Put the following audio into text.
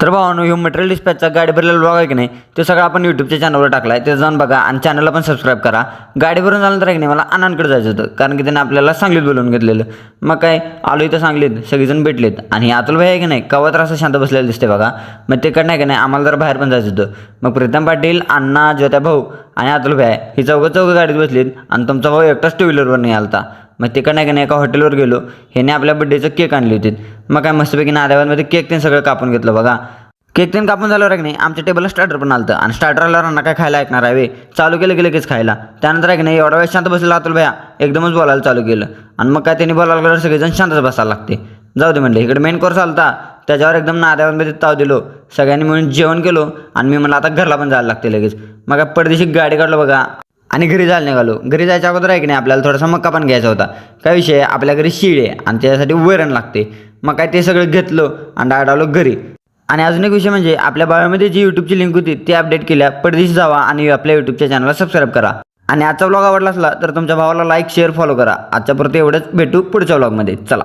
तर भावानो ह्यो मटेरियल डिस्पॅचचा गाडी भरलेला ब्लॉग आहे की नाही तो सगळा आपण यूट्यूबच्या चॅनलवर टाकला आहे. ते जाऊन बघा आणि चॅनलला पण सबस्क्राईब करा. गाडी भरून झाल्यानंतर आहे की नाही मला आनंदकडे जायचं होतं कारण की त्याने आपल्याला सांगलीत बोलवून घेतलेलं. मग काय आलो इथं सांगलीत सगळेजण भेटलेत आणि अतुल भाई आहे की नाही कवा तर असं शांत बसलेलं दिसते बघा. मग तिकडं नाही की नाही आम्हाला जर बाहेर पण जायचं होतं. मग प्रीतम पाटील, अण्णा, ज्योत्या भाऊ आणि अतुल भाई ही चौघं गाडीत बसलीत आणि तुमचा भाऊ एकटाच टू व्हीलरवर नाही आलता. मग तिकडं नाही की नाही एका हॉटेलवर गेलो. ह्याने आपल्या बड्डेचं केक आणले होते. मग काय मस्तपैकी नाद्यामध्ये केक ते सगळं कापून घेतलं बघा. केक तीन कापून झाल्यावर की नाही आमच्या टेबलला स्टार्टर पण आलं आणि स्टार्टर आल्यावर अण्णा काय खायला ऐकणार आहे वे चालू केलं की लगेच खायला. त्यानंतर आहे की नाही एवढा वेळ शांत बसलेला अतुल भैया एकदमच बोलायला चालू केलं आणि मग काय त्यांनी बोलायला लागल्यावर सगळेजण शांतच बसायला लागते. जाऊ दे म्हणले इकडे मेन कोर्स आलता त्याच्यावर एकदम नाद्यामध्ये ताव दिलो. सगळ्यांनी मिळून जेवण केलो आणि मी म्हणलं आता घरला पण जायला लागते लगेच. मग काय पडदेशी गाडी काढलो बघा आणि घरी जायला निघालो. घरी जायच्या अगोदर आहे की नाही आपल्याला थोडासा मक्का पण घ्यायचा होता. काय विषय आपल्या घरी शीळ आहे आणि त्याच्यासाठी वरण लागते. मग काय ते सगळं घेतलं आणि डायरेक्ट आलो घरी. आणि अजून एक विषय म्हणजे आपल्या बायोमध्ये जी यूट्यूबची लिंक होती ती अपडेट केल्या. पडदेशी जावा आणि आपल्या यूट्यूबच्या चॅनलला सबस्क्राईब करा. आणि आजचा ब्लॉग आवडला असला तर तुमच्या भावाला लाईक शेअर फॉलो करा. आजच्यापुरते एवढंच, भेटू पुढच्या ब्लॉगमध्ये. चला.